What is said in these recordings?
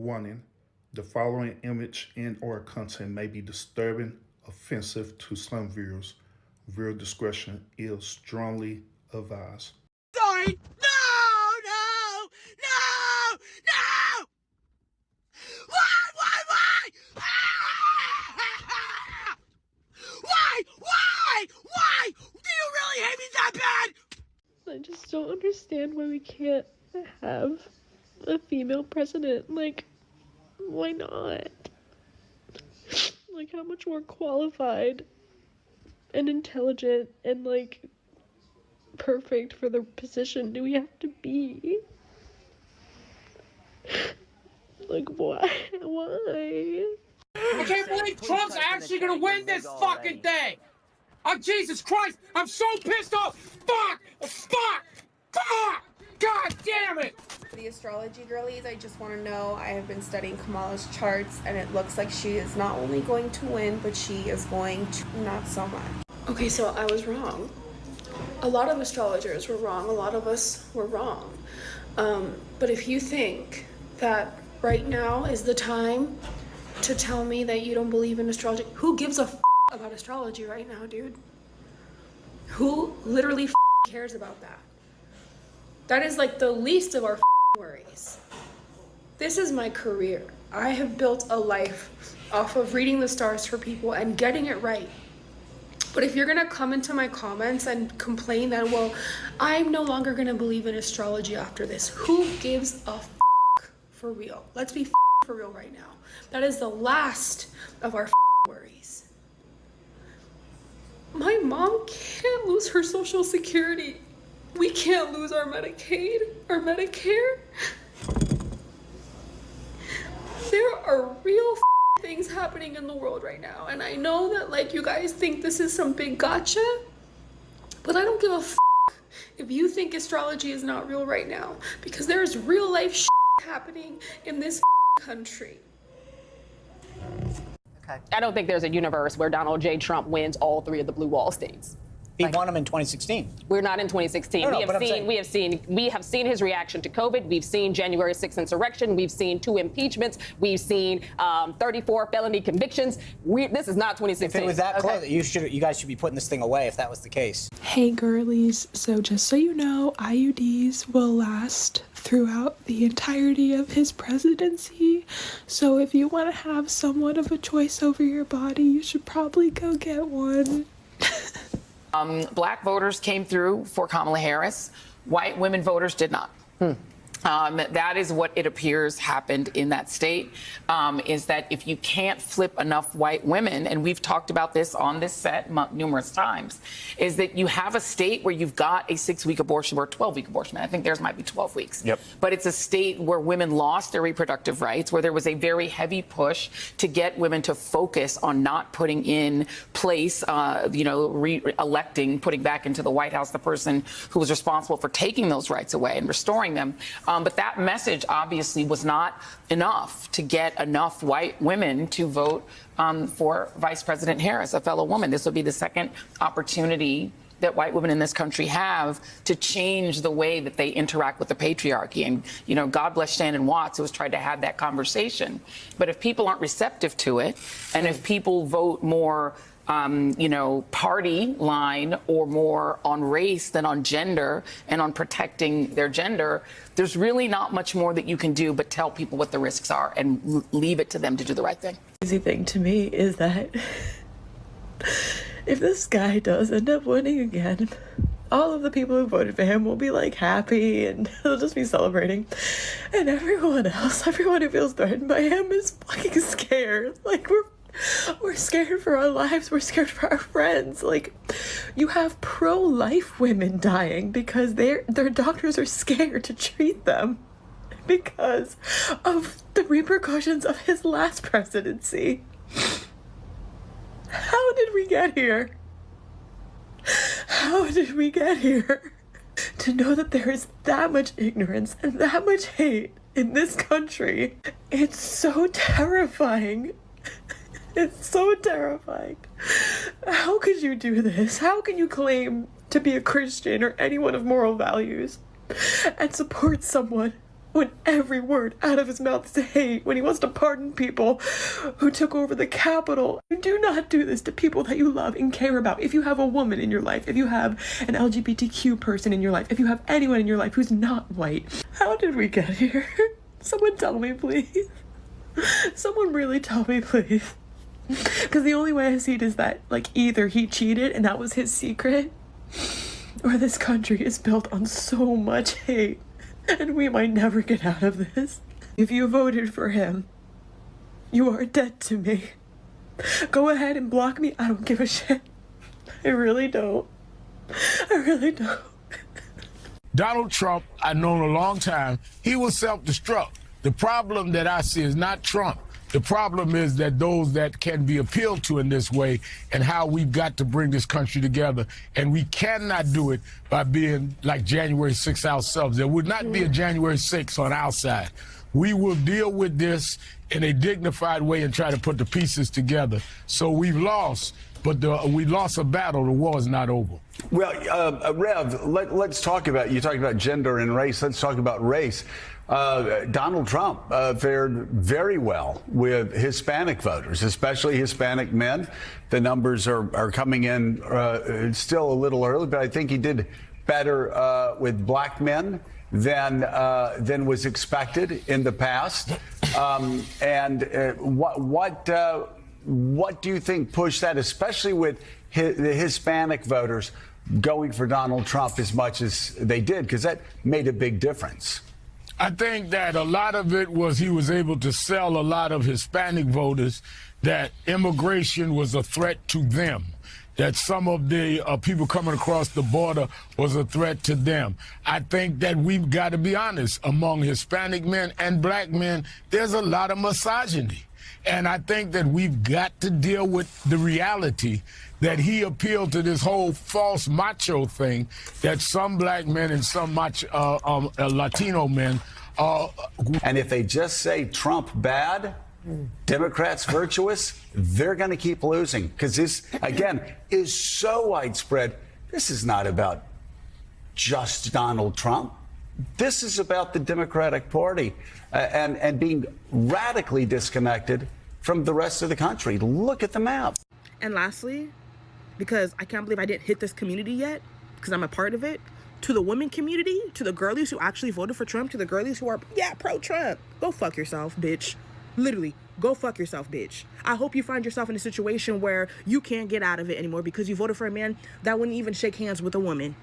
Warning: the following image and/or content may be disturbing, offensive to some viewers. Viewer discretion is strongly advised. Sorry. No! No! Why? Why? Do you really hate me that bad? I just don't understand why we can't have a female president. Like, why not? Like, how much more qualified and intelligent and, like, perfect for the position do we have to be? Like, why? I can't believe Trump's actually gonna win this fucking thing! Oh, Jesus Christ! I'm so pissed off! Fuck! God damn it! The astrology girlies, I just want to know, I have been studying Kamala's charts, and it looks like she is not only going to win, but she is going to not so much. Okay, so I was wrong. A lot of astrologers were wrong. A lot of us were wrong. But if you think that right now is the time to tell me that you don't believe in astrology, who gives a about astrology right now, dude? Who literally cares about that? That is like the least of our worries. This is my career. I have built a life off of reading the stars for people and getting it right. But if you're gonna come into my comments and complain that, well, I'm no longer gonna believe in astrology after this, who gives a for real? Let's be for real right now. That is the last of our worries. My mom can't lose her Social Security. We can't lose our Medicaid, our Medicare. There are real things happening in the world right now. And I know that, like, you guys think this is some big gotcha, but I don't give a if you think astrology is not real right now, because there's real life happening in this country. Okay. I don't think there's a universe where Donald J. Trump wins all 3 of the blue wall states. He won them in 2016. We're not in 2016. No, we have seen his reaction to COVID. We've seen January 6th insurrection. We've seen 2 impeachments. We've seen 34 felony convictions. This is not 2016. If it was that close, you guys should be putting this thing away if that was the case. Hey girlies, so just so you know, IUDs will last throughout the entirety of his presidency. So if you want to have somewhat of a choice over your body, you should probably go get one. Black voters came through for Kamala Harris. White women voters did not. That is what it appears happened in that state, is that if you can't flip enough white women, and we've talked about this on this set numerous times, is that you have a state where you've got a 6-week abortion or a 12-week abortion. I think theirs might be 12 weeks. Yep. But it's a state where women lost their reproductive rights, where there was a very heavy push to get women to focus on not putting in place, re-electing, putting back into the White House the person who was responsible for taking those rights away and restoring them. But that message obviously was not enough to get enough white women to vote for Vice President Harris, a fellow woman. This will be the second opportunity that white women in this country have to change the way that they interact with the patriarchy. And, God bless Shannon Watts, who has tried to have that conversation. But if people aren't receptive to it, and if people vote more party line or more on race than on gender and on protecting their gender, there's really not much more that you can do but tell people what the risks are and leave it to them to do the right thing. The crazy thing to me is that if this guy does end up winning again, all of the people who voted for him will be like happy and they'll just be celebrating. And everyone else, everyone who feels threatened by him is fucking scared. Like, we're scared for our lives. We're scared for our friends. Like, you have pro-life women dying because their doctors are scared to treat them because of the repercussions of his last presidency. How did we get here? How did we get here? To know that there is that much ignorance and that much hate in this country, it's so terrifying. It's so terrifying. How could you do this? How can you claim to be a Christian or anyone of moral values and support someone when every word out of his mouth is hate, when he wants to pardon people who took over the Capitol. Do not do this to people that you love and care about. If you have a woman in your life, if you have an LGBTQ person in your life, if you have anyone in your life who's not white, how did we get here? Someone tell me, please. Someone really tell me, please. Because the only way I see it is that, like, either he cheated and that was his secret, or this country is built on so much hate. And we might never get out of this. If you voted for him, you are dead to me. Go ahead and block me. I don't give a shit. I really don't. I really don't. Donald Trump, I've known a long time, he will self-destruct. The problem that I see is not Trump. The problem is that those that can be appealed to in this way and how we've got to bring this country together. And we cannot do it by being like January 6th ourselves. There would not be a January 6th on our side. We will deal with this in a dignified way and try to put the pieces together. So we've lost, but we lost a battle. The war is not over. Well, Rev, let's talk about, you talked about gender and race. Let's talk about race. Donald Trump fared very well with Hispanic voters, especially Hispanic men. The numbers are coming in still a little early, but I think he did better with black men than was expected in the past. What do you think pushed that, especially with the Hispanic voters going for Donald Trump as much as they did? Because that made a big difference. I think that a lot of it was he was able to sell a lot of Hispanic voters that immigration was a threat to them, that some of the people coming across the border was a threat to them. I think that we've got to be honest, among Hispanic men and black men, there's a lot of misogyny. And I think that we've got to deal with the reality that he appealed to this whole false macho thing that some black men and some macho, Latino men. And if they just say Trump bad, Democrats virtuous, they're going to keep losing. Because this, again, is so widespread. This is not about just Donald Trump. This is about the Democratic Party and being radically disconnected from the rest of the country. Look at the map. And lastly, because I can't believe I didn't hit this community yet, because I'm a part of it, to the women community, to the girlies who actually voted for Trump, to the girlies who are, pro-Trump, go fuck yourself, bitch. Literally, go fuck yourself, bitch. I hope you find yourself in a situation where you can't get out of it anymore because you voted for a man that wouldn't even shake hands with a woman.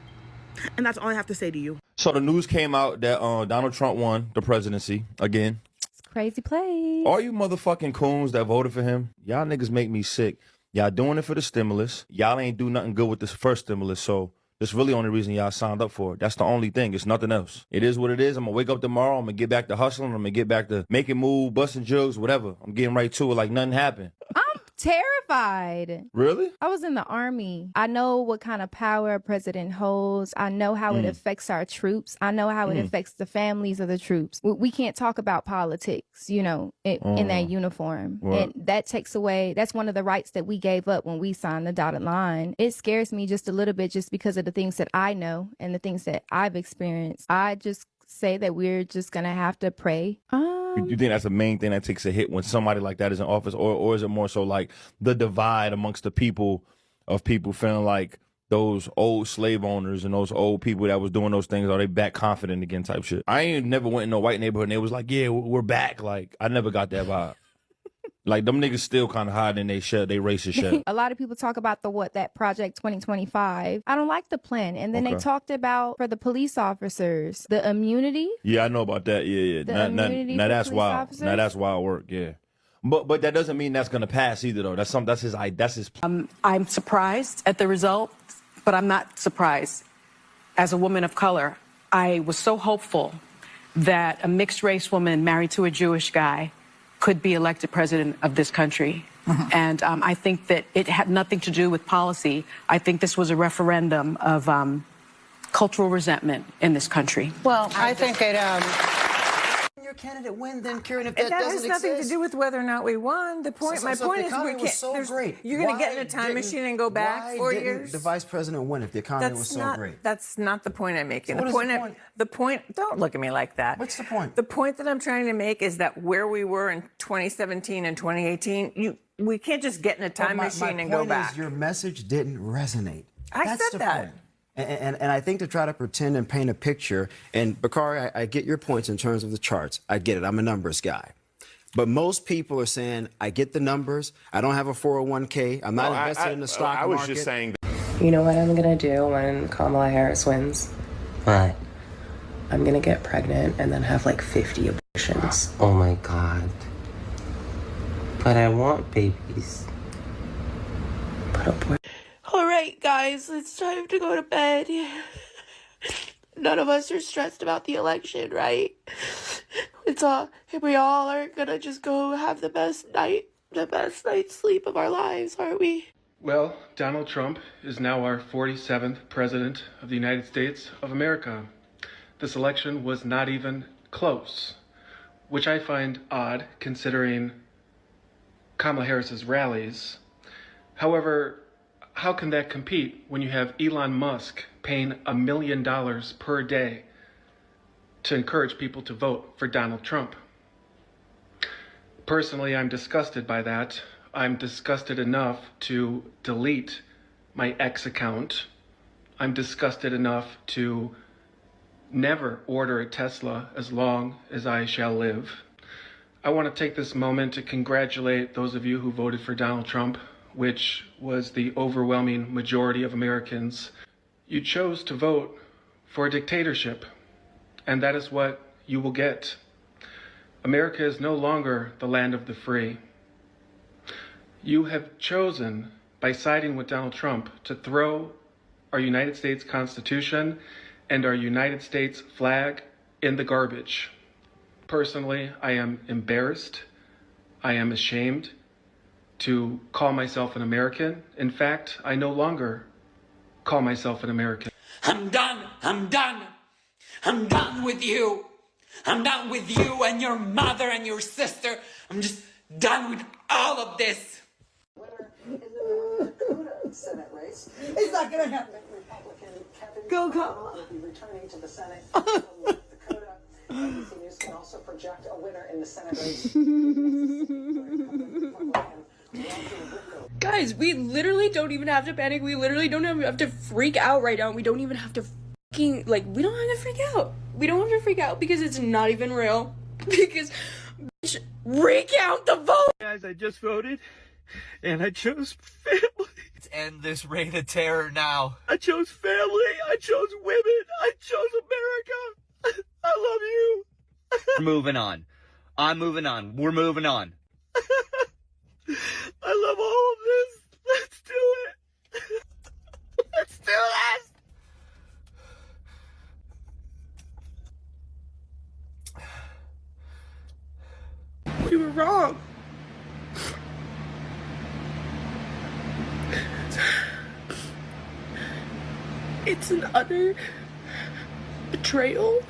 And that's all I have to say to you. So the news came out that Donald Trump won the presidency again. It's crazy place. All you motherfucking coons that voted for him, y'all niggas make me sick. Y'all doing it for the stimulus. Y'all ain't do nothing good with this first stimulus, so that's really the only reason y'all signed up for it. That's the only thing. It's nothing else. It is what it is. I'm going to wake up tomorrow. I'm going to get back to hustling. I'm going to get back to making moves, busting jugs, whatever. I'm getting right to it like nothing happened. I'm terrified. Really? I was in the Army. I know what kind of power a president holds. I know how it affects our troops. I know how it affects the families of the troops. We can't talk about politics, in that uniform. Right. And that takes away, that's one of the rights that we gave up when we signed the dotted line. It scares me just a little bit just because of the things that I know and the things that I've experienced. I just say that we're just going to have to pray. You think that's the main thing that takes a hit when somebody like that is in office? Or is it more so like the divide amongst the people feeling like those old slave owners and those old people that was doing those things, are they back confident again type shit? I ain't never went in no white neighborhood and they was like, yeah, we're back. Like, I never got that vibe. Like, them niggas still kind of hiding they racist shit. A lot of people talk about that Project 2025. I don't like the plan. And then they talked about, for the police officers, the immunity. Yeah, I know about that. Yeah. Now that's wild. Now that's wild work, yeah. But that doesn't mean that's going to pass either, though. That's his I'm surprised at the result, but I'm not surprised. As a woman of color, I was so hopeful that a mixed race woman married to a Jewish guy could be elected president of this country. And I think that it had nothing to do with policy. I think this was a referendum of cultural resentment in this country. Well, I think it... candidate win, then Karen, if And that that doesn't has nothing exist? to do with whether or not we won. The point, my So point if is the we economy was can't. so great, You're going to get in why a time didn't- machine and go back why 4 didn't years. the vice president win if the economy was That's so not. great? That's not the point I'm making. So what is the point? The point. Don't look at me like that. What's the point? The point that I'm trying to make is that where we were in 2017 and 2018, we can't just get in a time machine and go back. My point is your message didn't resonate. I That's said the that. point. And I think to try to pretend and paint a picture, and Bakari, I get your points in terms of the charts. I get it. I'm a numbers guy. But most people are saying, I get the numbers. I don't have a 401k. I'm not invested in the stock market. I was just saying. You know what I'm going to do when Kamala Harris wins? What? I'm going to get pregnant and then have like 50 abortions. Oh my God. But I want babies. All right, guys, it's time to go to bed. None of us are stressed about the election, right? We all are gonna just go have the best night's sleep of our lives, aren't we? Well, Donald Trump is now our 47th president of the United States of America. This election was not even close, which I find odd considering Kamala Harris's rallies. However, how can that compete when you have Elon Musk paying $1 million per day to encourage people to vote for Donald Trump? Personally, I'm disgusted by that. I'm disgusted enough to delete my X account. I'm disgusted enough to never order a Tesla as long as I shall live. I want to take this moment to congratulate those of you who voted for Donald Trump, which was the overwhelming majority of Americans. You chose to vote for a dictatorship, and that is what you will get. America is no longer the land of the free. You have chosen, by siding with Donald Trump, to throw our United States Constitution and our United States flag in the garbage. Personally, I am embarrassed. I am ashamed to call myself an American. In fact, I no longer call myself an American. I'm done. I'm done. I'm done with you. I'm done with you and your mother and your sister. I'm just done with all of this. Senate race. It's not going to happen. Republican Kevin Go Kamala will be returning to the Senate from North Dakota. ABC News can also project a winner in the Senate race. Guys, we literally don't even have to panic. We literally don't have to freak out right now. We don't even have to we don't have to freak out. We don't have to freak out because it's not even real. Because, bitch, recount the vote! Guys, I just voted, and I chose family. Let's end this reign of terror now. I chose family. I chose women. I chose America. I love you. We're moving on. I'm moving on. We're moving on. I love all of this. Let's do it. Let's do this. We were wrong. It's an utter betrayal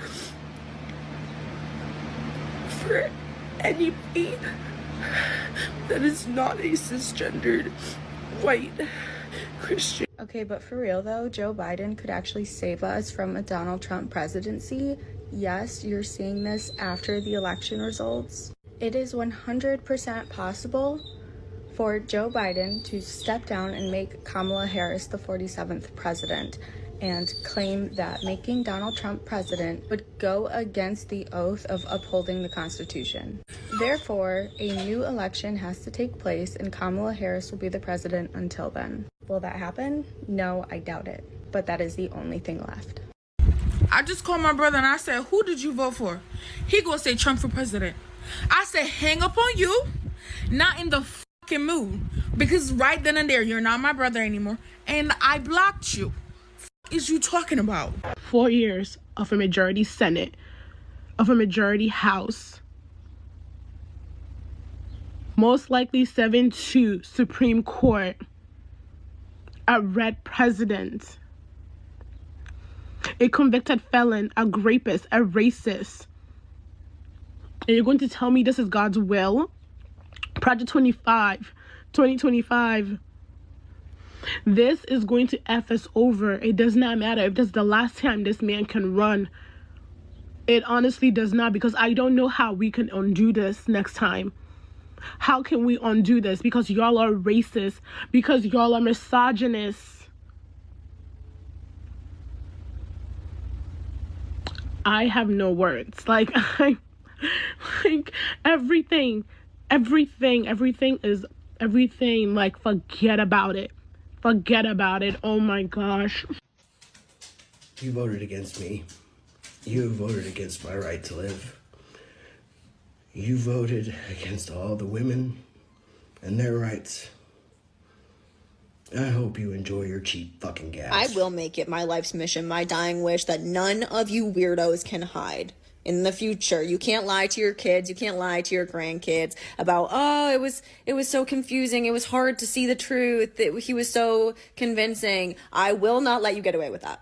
for anybody that is not a cisgendered white Christian. Okay, but for real though, Joe Biden could actually save us from a Donald Trump presidency. Yes, you're seeing this after the election results. It is 100% possible for Joe Biden to step down and make Kamala Harris the 47th president and claim that making Donald Trump president would go against the oath of upholding the Constitution. Therefore, a new election has to take place and Kamala Harris will be the president until then. Will that happen? No, I doubt it. But that is the only thing left. I just called my brother and I said, who did you vote for? He gonna say Trump for president. I said, hang up on you, not in the fucking mood. Because right then and there, you're not my brother anymore. And I blocked you. Is you talking about? 4 years of a majority Senate, of a majority House, most likely 7-2 Supreme Court, a red president, a convicted felon, a rapist, a racist, And you're going to tell me this is God's will? Project 2025. This is going to F us over. It does not matter if this is the last time this man can run. It honestly does not, because I don't know how we can undo this next time. How can we undo this? Because y'all are racist. Because y'all are misogynists. I have no words. Like everything is everything. Like, forget about it. Oh my gosh. You voted against me. You voted against my right to live. You voted against all the women and their rights. I hope you enjoy your cheap fucking gas. I will make it my life's mission, my dying wish, that none of you weirdos can hide in the future. You can't lie to your kids. You can't lie to your grandkids about, oh, it was so confusing. It was hard to see the truth. He was so convincing. I will not let you get away with that.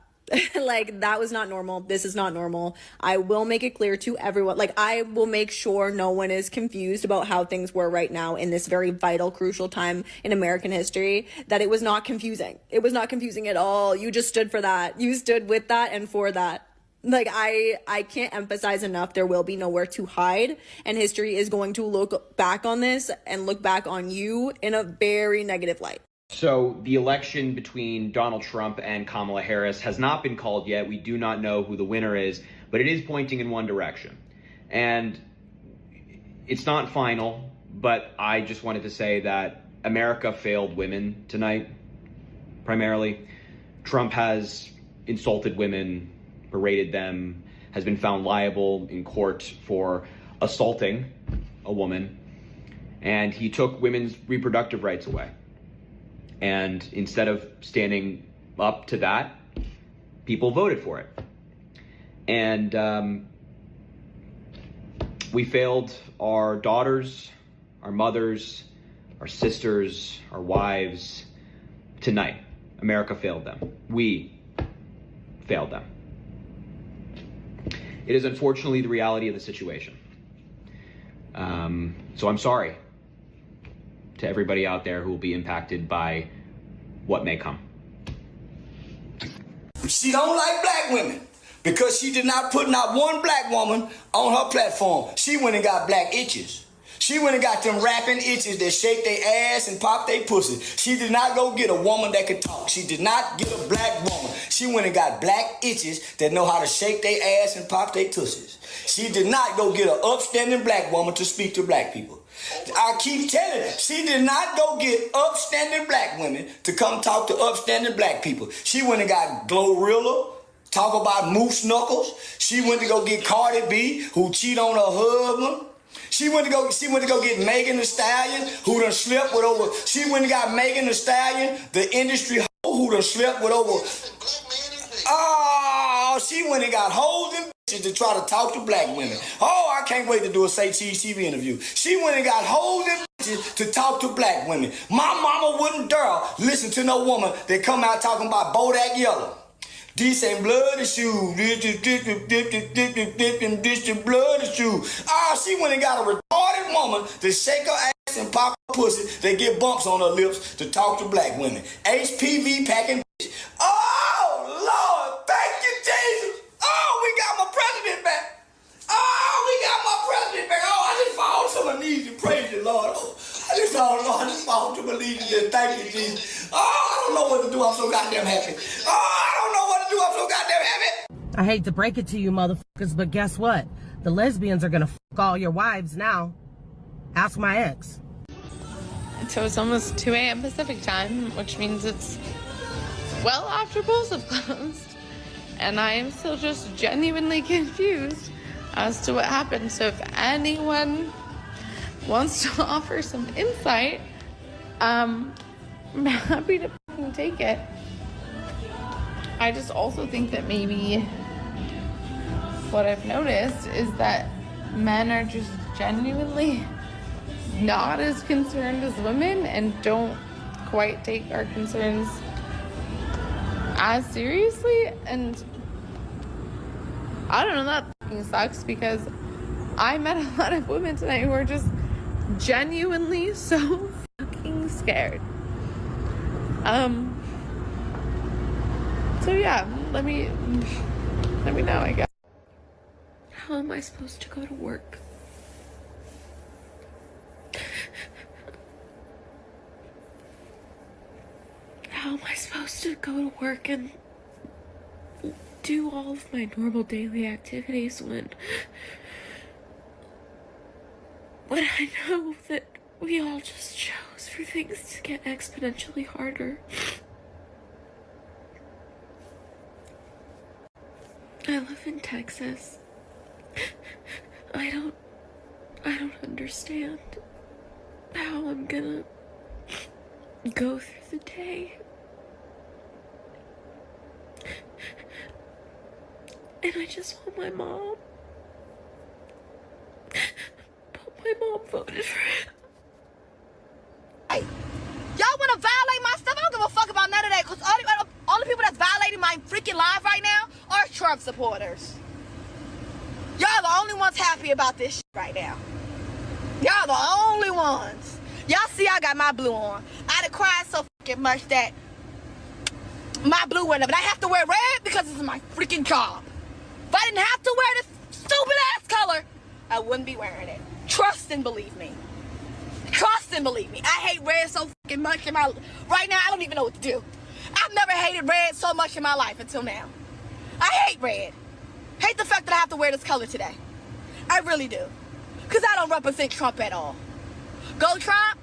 Like, that was not normal. This is not normal. I will make it clear to everyone. Like, I will make sure no one is confused about how things were right now in this very vital, crucial time in American history, that it was not confusing. It was not confusing at all. You just stood for that. You stood with that and for that. Like, I can't emphasize enough, there will be nowhere to hide, and history is going to look back on this and look back on you in a very negative light. So the election between Donald Trump and Kamala Harris has not been called yet. We do not know who the winner is, but it is pointing in one direction. And it's not final, but I just wanted to say that America failed women tonight, primarily. Trump has insulted women, berated them, has been found liable in court for assaulting a woman, and he took women's reproductive rights away. And instead of standing up to that, people voted for it. And we failed our daughters, our mothers, our sisters, our wives tonight. America failed them. We failed them. It is unfortunately the reality of the situation. So I'm sorry to everybody out there who will be impacted by what may come. She don't like black women because she did not put not one black woman on her platform. She went and got black itches. She went and got them rapping itches that shake their ass and pop their pussy. She did not go get a woman that could talk. She did not get a black woman. She went and got black itches that know how to shake their ass and pop their tussies. She did not go get an upstanding black woman to speak to black people. I keep telling you, she did not go get upstanding black women to come talk to upstanding black people. She went and got Glorilla, talk about moose knuckles. She went to go get Cardi B, who cheat on her husband. She went to go get Megan Thee Stallion, who done slept with over. She went and got Megan Thee Stallion, the industry hoe, who done slept with over. Oh, she went and got hoes and bitches to try to talk to black women. Oh, I can't wait to do a Say Cheese TV interview. She went and got hoes and bitches to talk to black women. My mama wouldn't dare listen to no woman that come out talking about Bodak Yellow. This ain't bloody shoes. This is bloody shoes. Ah, she went and got a retarded woman to shake her ass and pop her pussy. They get bumps on her lips to talk to black women. HPV packing bitch. Oh, Lord, thank you, Jesus. Oh, we got my president back. Oh, we got my president back. Oh, I just fall to my knees and praise the Lord. Oh, I just fall to my knees and thank you, Jesus. Oh, I don't know what to do. I'm so goddamn happy. Oh, I don't know what to do. I'm so goddamn happy. I hate to break it to you motherfuckers, but guess what? The lesbians are gonna fuck all your wives now. Ask my ex. So it's almost 2 a.m. Pacific time, which means it's well after polls have closed. And I am still just genuinely confused as to what happened. So if anyone wants to offer some insight, I'm happy to fucking take it. I just also think that maybe what I've noticed is that men are just genuinely not as concerned as women and don't quite take our concerns as seriously. And I don't know, that fucking sucks because I met a lot of women tonight who are just genuinely so fucking scared. So yeah, let me know, I guess. How am I supposed to go to work? How am I supposed to go to work and do all of my normal daily activities when I know that we all just chose for things to get exponentially harder? I live in Texas. I don't understand how I'm gonna go through the day. And I just want my mom. But my mom voted for him. Hey, y'all wanna violate my stuff? I don't give a fuck about none of that, because all the people that's violating my freaking life right now are Trump supporters. Y'all the only ones happy about this shit right now. Y'all the only ones. Y'all see I got my blue on. I done cried so fucking much that my blue went up. And I have to wear red because this is my freaking job. If I didn't have to wear this stupid ass color, I wouldn't be wearing it. Trust and believe me. Trust and believe me. I hate red so fucking much in my... Right now, I don't even know what to do. I've never hated red so much in my life until now. I hate red. Hate the fact that I have to wear this color today. I really do. Because I don't represent Trump at all. Go Trump?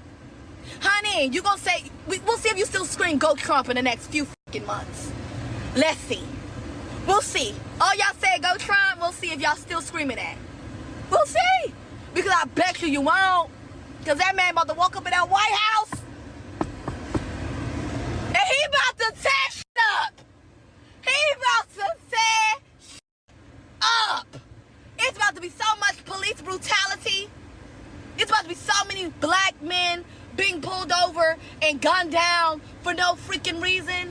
Honey, you gonna say... We'll see if you still scream go Trump in the next few fucking months. Let's see. We'll see. All y'all say go Trump, we'll see if y'all still screaming that. We'll see. Because I bet you won't. Because that man about to walk up in that White House. And he about to tear shit up. He about to tear shit up. It's about to be so much police brutality. It's about to be so many black men being pulled over and gunned down for no freaking reason.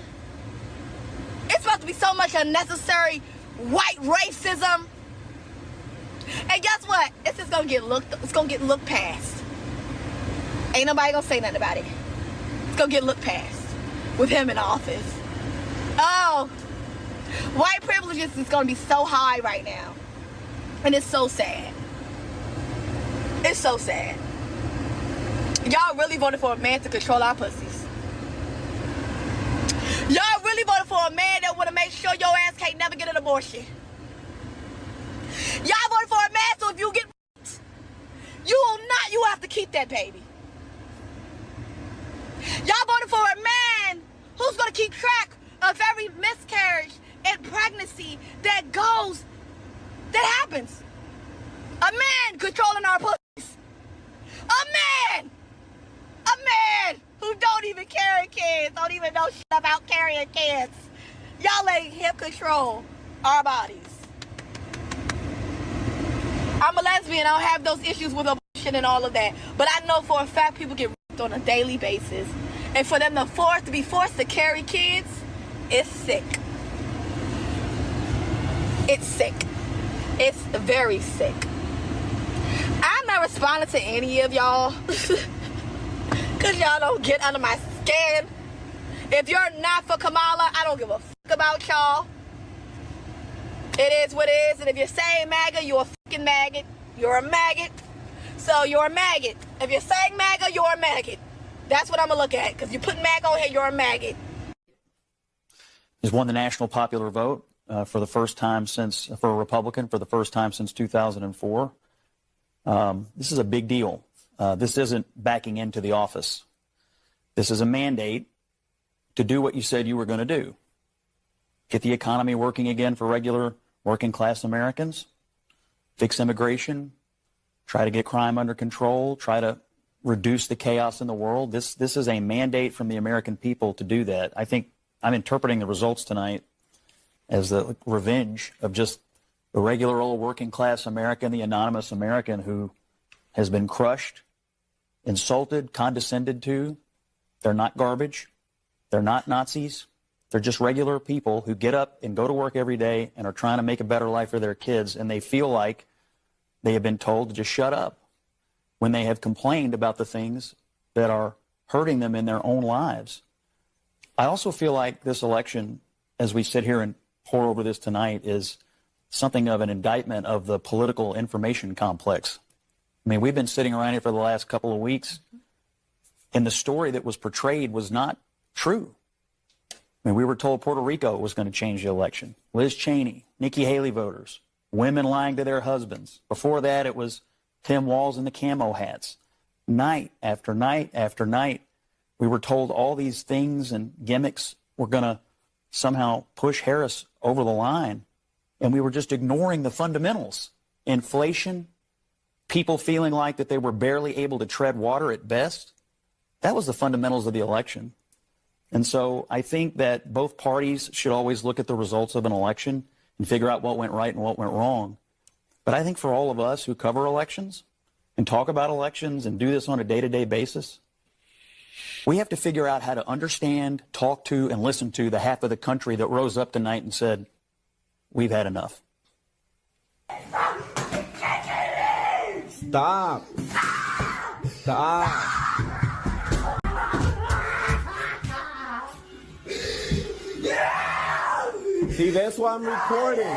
It's about to be so much unnecessary white racism. And guess what? It's just gonna get looked past. Ain't nobody gonna say nothing about it. It's gonna get looked past with him in office. Oh, white privilege is gonna be so high right now. And it's so sad. It's so sad. Y'all really voted for a man to control our pussies. Y'all really voted for a man that wanna make sure your ass can't never get an abortion. Y'all voted for a man so if you get you have to keep that baby. Y'all voted for a man who's gonna keep track of every miscarriage and pregnancy that happens. A man controlling our pussies. A man who don't even carry kids, don't even know shit about carrying kids. Y'all letting him control our bodies. I'm a lesbian, I don't have those issues with abortion and all of that. But I know for a fact people get raped on a daily basis. And for them to be forced to carry kids, it's sick. It's sick. It's very sick. I'm not responding to any of y'all. Because y'all don't get under my skin. If you're not for Kamala, I don't give a fuck about y'all. It is what it is. And if you're saying MAGA, you're a fucking maggot. You're a maggot. So you're a maggot. If you're saying MAGA, you're a maggot. That's what I'm going to look at. Because you put MAGA on here, you're a maggot. He's won the national popular vote for the first time for a Republican for the first time since 2004. This is a big deal. This isn't backing into the office. This is a mandate to do what you said you were going to do. Get the economy working again for regular working class Americans, fix immigration, try to get crime under control, try to reduce the chaos in the world. This is a mandate from the American people to do that. I think I'm interpreting the results tonight as the revenge of just the regular old working class American, the anonymous American who has been crushed, insulted, condescended to. They're not garbage. They're not Nazis. They're just regular people who get up and go to work every day and are trying to make a better life for their kids, and they feel like they have been told to just shut up when they have complained about the things that are hurting them in their own lives. I also feel like this election, as we sit here and pour over this tonight, is something of an indictment of the political information complex. I mean, we've been sitting around here for the last couple of weeks, and the story that was portrayed was not true. I mean, we were told Puerto Rico was going to change the election. Liz Cheney, Nikki Haley voters, women lying to their husbands. Before that, it was Tim Walz and the camo hats. Night after night after night, we were told all these things and gimmicks were going to somehow push Harris over the line, and we were just ignoring the fundamentals. Inflation, people feeling like that they were barely able to tread water at best. That was the fundamentals of the election. And so I think that both parties should always look at the results of an election and figure out what went right and what went wrong. But I think for all of us who cover elections and talk about elections and do this on a day-to-day basis, we have to figure out how to understand, talk to, and listen to the half of the country that rose up tonight and said, we've had enough. Stop. Stop. See, that's why I'm recording.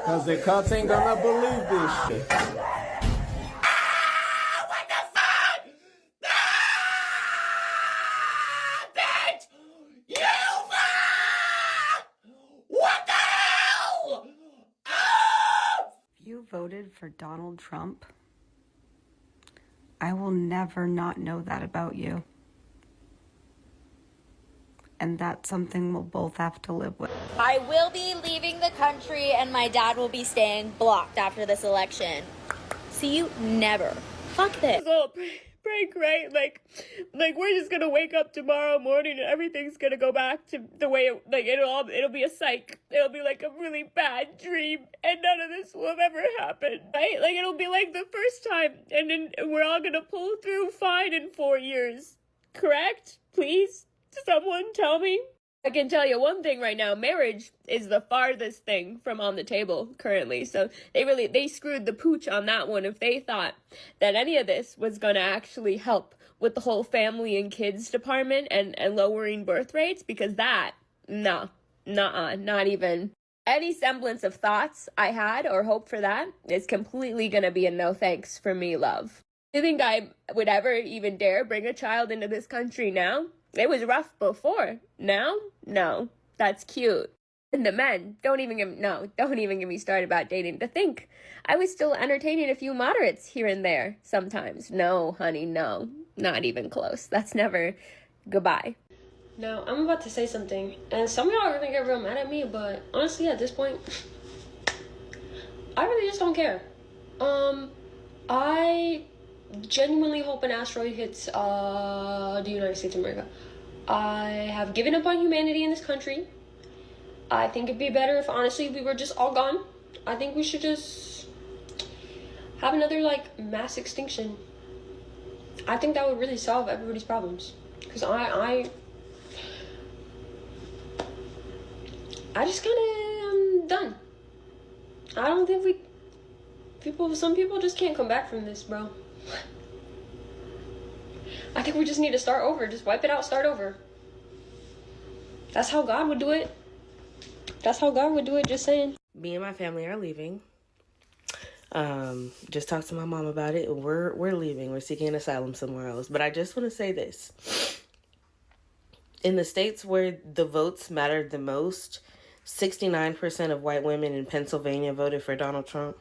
Because the cops ain't gonna believe this shit. You voted for Donald Trump. I will never not know that about you. And that's something we'll both have to live with. I will be leaving the country and my dad will be staying blocked after this election. See you never. Fuck this. So break, right? Like we're just gonna wake up tomorrow morning and everything's gonna go back to the way it'll be a psych. It'll be like a really bad dream and none of this will have ever happened, right? Like it'll be like the first time and then we're all gonna pull through fine in 4 years. Correct? Please? Someone tell me. I can tell you one thing right now, marriage is the farthest thing from on the table currently. So they screwed the pooch on that one if they thought that any of this was going to actually help with the whole family and kids department and lowering birth rates, because that, not even any semblance of thoughts I had or hope for that is completely going to be a no thanks for me, love. Do you think I would ever even dare bring a child into this country now? It was rough before. Now? No. That's cute. And the men, don't even get me started about dating. To think I was still entertaining a few moderates here and there sometimes. No, honey, no. Not even close. That's never goodbye. Now, I'm about to say something, and some of y'all are gonna get real mad at me, but honestly, at this point, I really just don't care. I genuinely hope an asteroid hits the United States of America. I have given up on humanity in this country. I think it'd be better if honestly we were just all gone. I think we should just have another mass extinction. I think that would really solve everybody's problems. Because I just I'm done. I don't think some people just can't come back from this, bro. I think we just need to start over. Just wipe it out, start over. That's how God would do it. That's how God would do it, just saying. Me and my family are leaving. Just talked to my mom about it. We're leaving. We're seeking an asylum somewhere else. But I just want to say this. In the states where the votes mattered the most, 69% of white women in Pennsylvania voted for Donald Trump.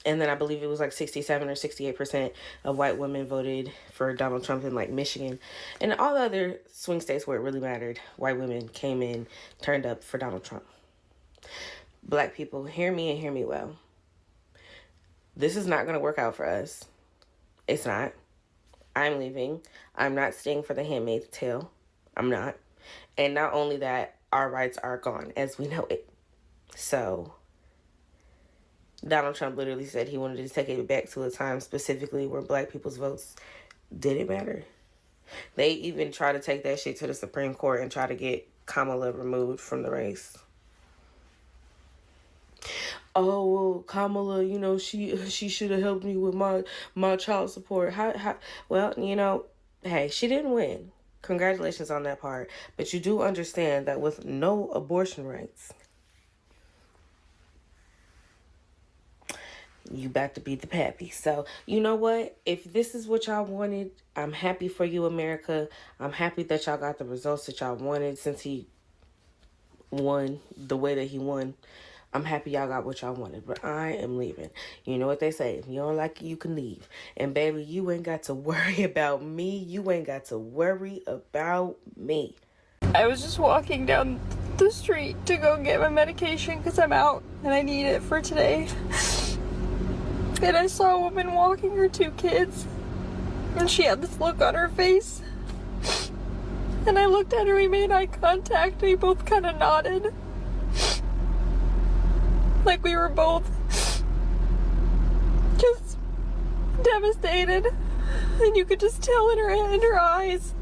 And then I believe it was 67 or 68% of white women voted for Donald Trump in Michigan. And all the other swing states where it really mattered, white women came in, turned up for Donald Trump. Black people, hear me and hear me well. This is not going to work out for us. It's not. I'm leaving. I'm not staying for the Handmaid's Tale. I'm not. And not only that, our rights are gone as we know it. So Donald Trump literally said he wanted to take it back to a time specifically where black people's votes didn't matter. They even try to take that shit to the Supreme Court and try to get Kamala removed from the race. oh well, Kamala, you know, she should have helped me with my child support. Well, you know, hey, she didn't win. Congratulations on that part. But you do understand that with no abortion rights, you about to be the pappy. So, you know what? If this is what y'all wanted, I'm happy for you, America. I'm happy that y'all got the results that y'all wanted since he won the way that he won. I'm happy y'all got what y'all wanted, but I am leaving. You know what they say, if you don't like it, you can leave. And baby, you ain't got to worry about me. You ain't got to worry about me. I was just walking down the street to go get my medication because I'm out and I need it for today. And I saw a woman walking her 2 kids, and she had this look on her face. And I looked at her, we made eye contact, and we both kind of nodded. Like we were both just devastated. And you could just tell in her eyes.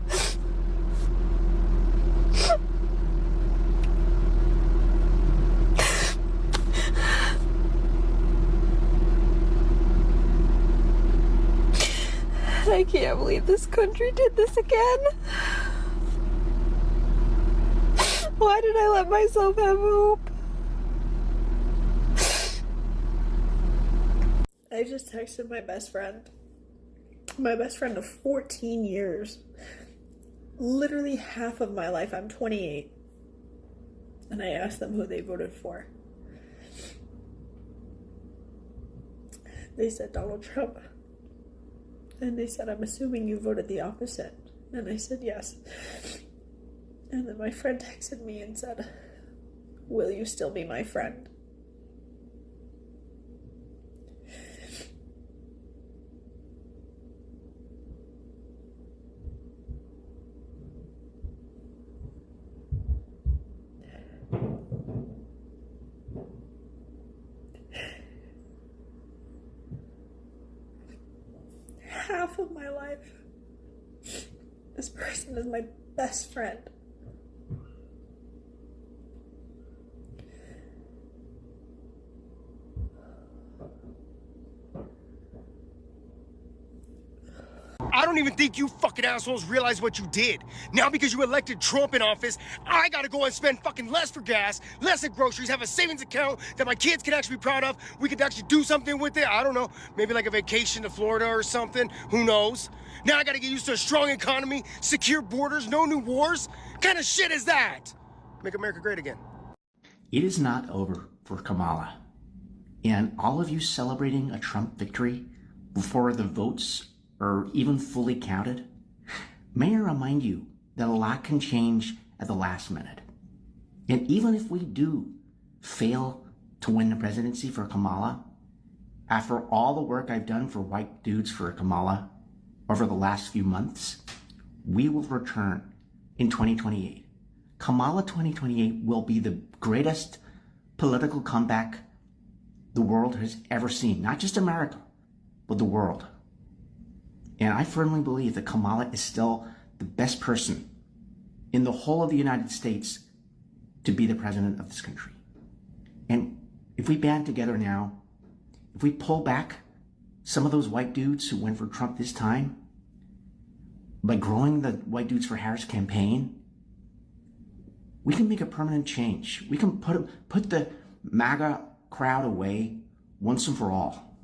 I can't believe this country did this again. Why did I let myself have hope? I just texted my best friend of 14 years. Literally half of my life. I'm 28. And I asked them who they voted for. They said Donald Trump. And they said, I'm assuming you voted the opposite. And I said, yes. And then my friend texted me and said, will you still be my friend? Half of my life, this person is my best friend. I don't even think you fucking assholes realize what you did. Now because you elected Trump in office, I gotta go and spend fucking less for gas, less at groceries, have a savings account that my kids can actually be proud of. We could actually do something with it. I don't know, maybe like a vacation to Florida or something. Who knows? Now I gotta get used to a strong economy, secure borders, no new wars. What kind of shit is that? Make America great again. It is not over for Kamala. And all of you celebrating a Trump victory before the votes are even fully counted, may I remind you that a lot can change at the last minute. And even if we do fail to win the presidency for Kamala, after all the work I've done for white dudes for Kamala over the last few months, we will return in 2028. Kamala 2028 will be the greatest political comeback the world has ever seen. Not just America, but the world. And I firmly believe that Kamala is still the best person in the whole of the United States to be the president of this country. And if we band together now, if we pull back some of those white dudes who went for Trump this time, by growing the White Dudes for Harris campaign, we can make a permanent change. We can put the MAGA crowd away once and for all.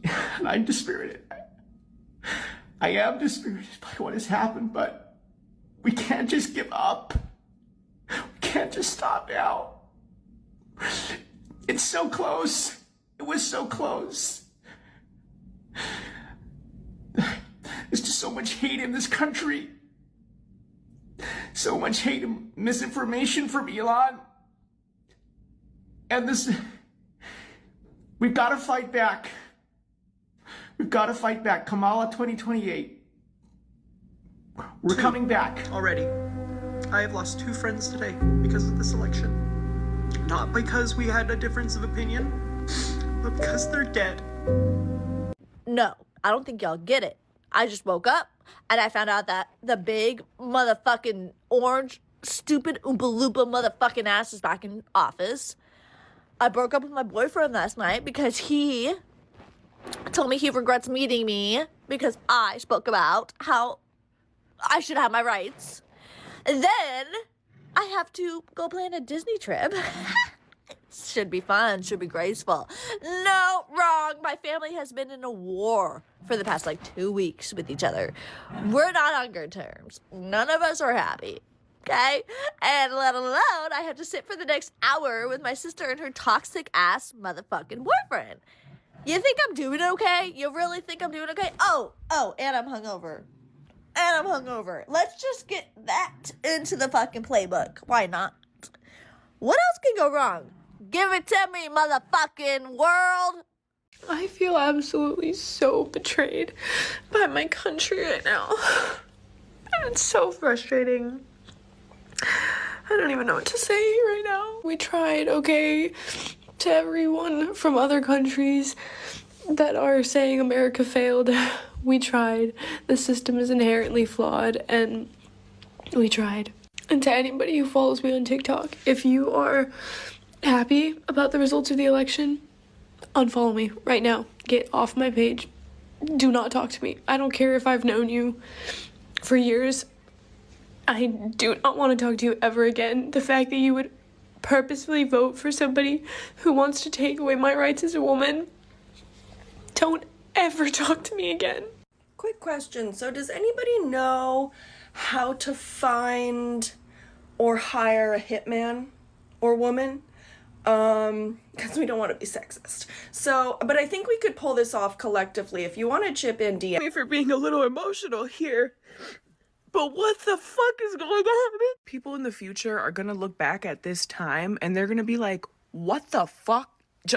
And I'm dispirited. I am dispirited by what has happened, but we can't just give up. We can't just stop now. It's so close. It was so close. There's just so much hate in this country. So much hate and misinformation from Elon. And we've got to fight back. We've got to fight back. Kamala 2028. We're coming back. Already. I have lost 2 friends today because of this election. Not because we had a difference of opinion, but because they're dead. No, I don't think y'all get it. I just woke up and I found out that the big motherfucking orange, stupid Oompa Loompa motherfucking ass is back in office. I broke up with my boyfriend last night because he told me he regrets meeting me because I spoke about how I should have my rights. And then I have to go plan a Disney trip. Should be fun, should be graceful. No, wrong. My family has been in a war for the past 2 weeks with each other. We're not on good terms. None of us are happy. Okay? And let alone I have to sit for the next hour with my sister and her toxic ass motherfucking boyfriend. You think I'm doing okay? You really think I'm doing okay? Oh, and I'm hungover. Let's just get that into the fucking playbook. Why not? What else can go wrong? Give it to me, motherfucking world. I feel absolutely so betrayed by my country right now. And it's so frustrating. I don't even know what to say right now. We tried, okay, to everyone from other countries that are saying America failed. We tried. The system is inherently flawed, and we tried. And to anybody who follows me on TikTok, if you are happy about the results of the election, unfollow me right now. Get off my page. Do not talk to me. I don't care if I've known you for years. I do not want to talk to you ever again. The fact that you would purposefully vote for somebody who wants to take away my rights as a woman, don't ever talk to me again. Quick question. So does anybody know how to find or hire a hitman or woman? Because we don't want to be sexist. So, but I think we could pull this off collectively. If you want to chip in, DM me for being a little emotional here. But what the fuck is going on? People in the future are gonna look back at this time and they're gonna be like, what the fuck?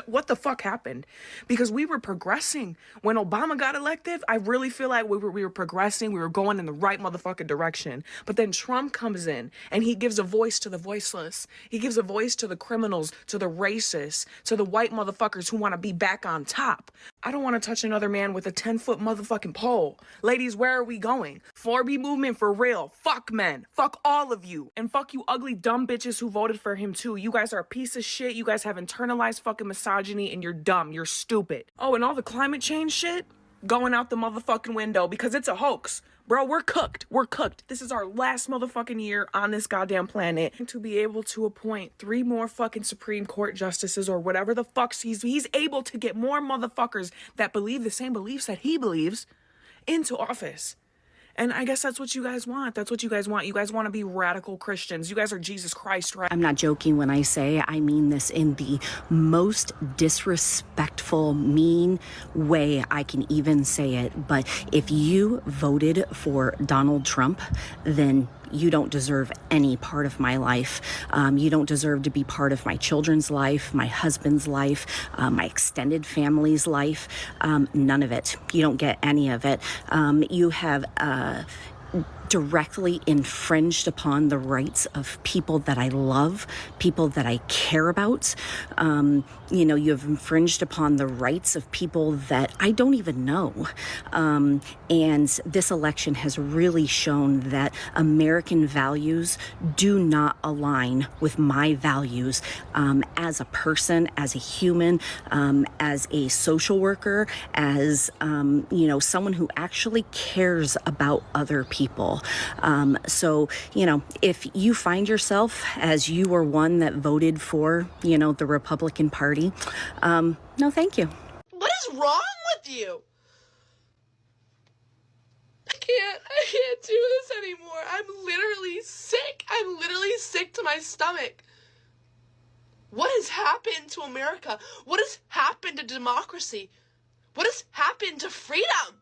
What the fuck happened? Because we were progressing. When Obama got elected, I really feel like we were progressing. We were going in the right motherfucking direction. But then Trump comes in and he gives a voice to the voiceless. He gives a voice to the criminals, to the racists, to the white motherfuckers who want to be back on top. I don't want to touch another man with a 10-foot motherfucking pole. Ladies, where are we going? 4B movement for real. Fuck men. Fuck all of you. And fuck you ugly dumb bitches who voted for him too. You guys are a piece of shit. You guys have internalized fucking misogyny and you're dumb. You're stupid. Oh, and all the climate change shit going out the motherfucking window because it's a hoax. Bro, we're cooked. We're cooked. This is our last motherfucking year on this goddamn planet. To be able to appoint 3 more fucking Supreme Court justices or whatever the fuck he's able to get more motherfuckers that believe the same beliefs that he believes into office. And I guess that's what you guys want. That's what you guys want. You guys want to be radical Christians. You guys are Jesus Christ, right? I'm not joking when I say I mean this in the most disrespectful, mean way I can even say it. But if you voted for Donald Trump, then you don't deserve any part of my life. You don't deserve to be part of my children's life, my husband's life, my extended family's life. None of it. You don't get any of it. You have directly infringed upon the rights of people that I love, people that I care about. You have infringed upon the rights of people that I don't even know. And this election has really shown that American values do not align with my values as a person, as a human, as a social worker, as, someone who actually cares about other people. So, if you find yourself as you were one that voted for, the Republican Party, no, thank you. What is wrong with you? I can't do this anymore. I'm literally sick. I'm literally sick to my stomach. What has happened to America? What has happened to democracy? What has happened to freedom?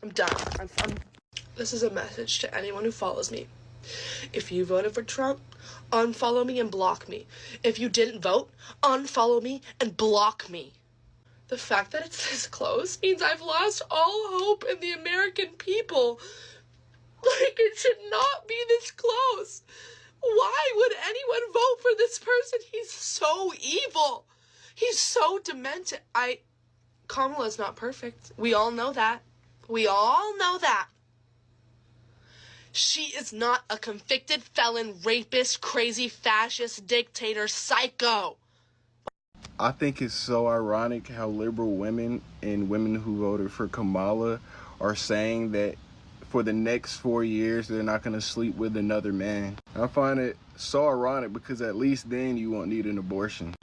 I'm done. This is a message to anyone who follows me. If you voted for Trump, unfollow me and block me. If you didn't vote, unfollow me and block me. The fact that it's this close means I've lost all hope in the American people. It should not be this close. Why would anyone vote for this person? He's so evil. He's so demented. Kamala's not perfect. We all know that. We all know that. She is not a convicted felon, rapist, crazy, fascist, dictator, psycho. I think it's so ironic how liberal women and women who voted for Kamala are saying that for the next 4 years they're not going to sleep with another man. I find it so ironic because at least then you won't need an abortion.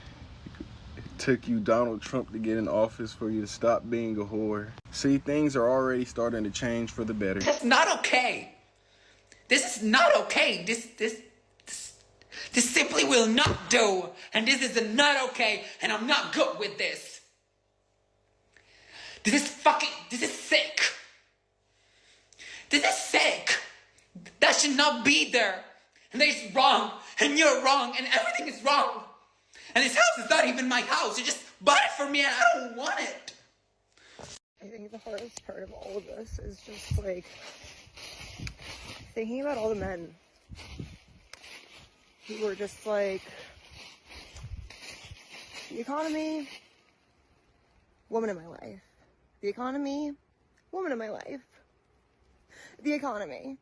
It took you Donald Trump to get in office for you to stop being a whore. See, things are already starting to change for the better. That's not okay. This is not okay. This simply will not do. And this is not okay. And I'm not good with this. This is sick. This is sick. That should not be there. And that is wrong. And you're wrong. And everything is wrong. And this house is not even my house. You just bought it for me and I don't want it. I think the hardest part of all of this is just like thinking about all the men who were just like, the economy, woman in my life. The economy, woman in my life. The economy.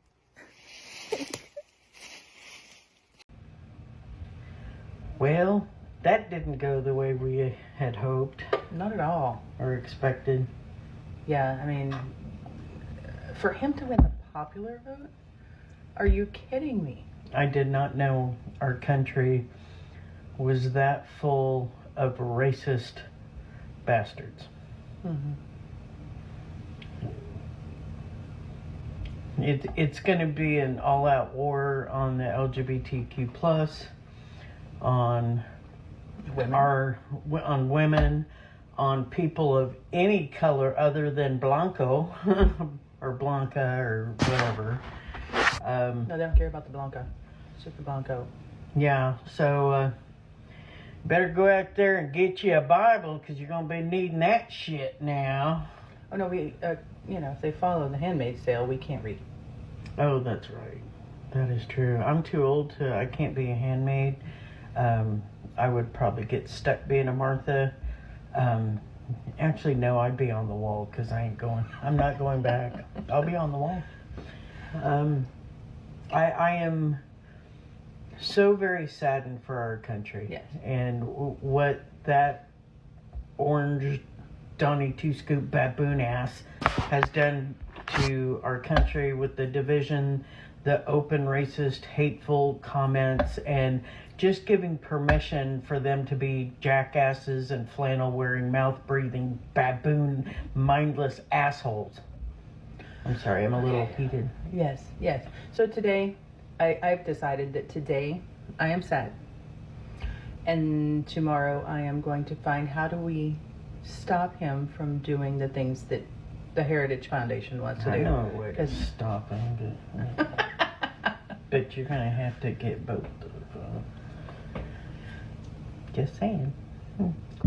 Well, that didn't go the way we had hoped. Not at all. Or expected. Yeah, I mean, for him to win the popular vote? Are you kidding me? I did not know our country was that full of racist bastards. Mm-hmm. It's going to be an all-out war on the LGBTQ+, on women, on people of any color other than Blanco or Blanca or whatever. No, they don't care about the Blanca. Super Blanco. Yeah, so better go out there and get you a Bible because you're going to be needing that shit now. Oh, no, we, if they follow the Handmaid's Tale, we can't read. Oh, that's right. That is true. I'm too old I can't be a handmaid. I would probably get stuck being a Martha. Actually, no, I'd be on the wall because I'm not going back. I'll be on the wall. I am so very saddened for our country. Yes. And what that orange Donnie Two-Scoop baboon ass has done to our country with the division, the open racist, hateful comments, and just giving permission for them to be jackasses and flannel-wearing, mouth-breathing, baboon, mindless assholes. I'm sorry, I'm a little heated. Yes. So today, I've decided that today I am sad. And tomorrow I am going to find how do we stop him from doing the things that the Heritage Foundation wants to do. I know a way to stop him, but you're going to have to get both of them. Just saying.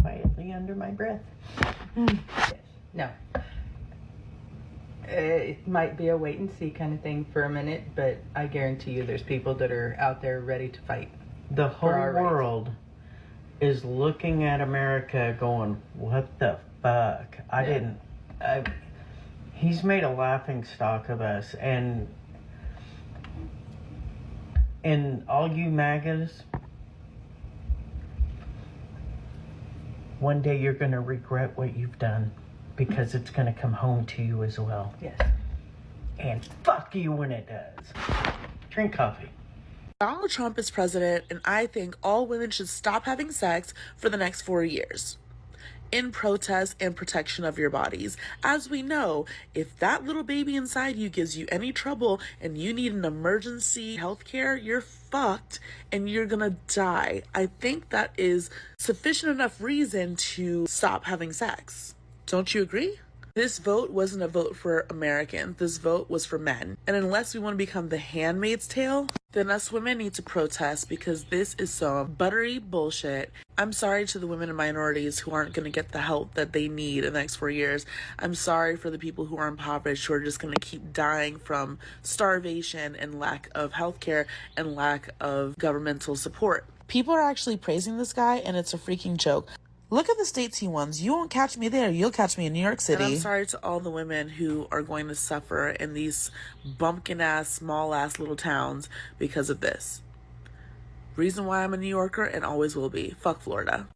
Quietly under my breath. Yes. No. It might be a wait and see kind of thing for a minute, but I guarantee you there's people that are out there ready to fight. The whole world is looking at America going, what the fuck? He's made a laughing stock of us, and all you MAGAs, one day you're going to regret what you've done because it's going to come home to you as well. Yes. And fuck you when it does. Drink coffee. Donald Trump is president, and I think all women should stop having sex for the next 4 years. In protest and protection of your bodies. As we know, if that little baby inside you gives you any trouble and you need an emergency health care, you're fucked and you're gonna die. I think that is sufficient enough reason to stop having sex. Don't you agree? This vote wasn't a vote for Americans. This vote was for men. And unless we want to become the Handmaid's Tale, then us women need to protest because this is some buttery bullshit. I'm sorry to the women and minorities who aren't going to get the help that they need in the next 4 years. I'm sorry for the people who are impoverished, who are just going to keep dying from starvation and lack of healthcare and lack of governmental support. People are actually praising this guy, and it's a freaking joke. Look at the states he won. You won't catch me there. You'll catch me in New York City. And I'm sorry to all the women who are going to suffer in these bumpkin-ass, small-ass little towns because of this. Reason why I'm a New Yorker and always will be. Fuck Florida.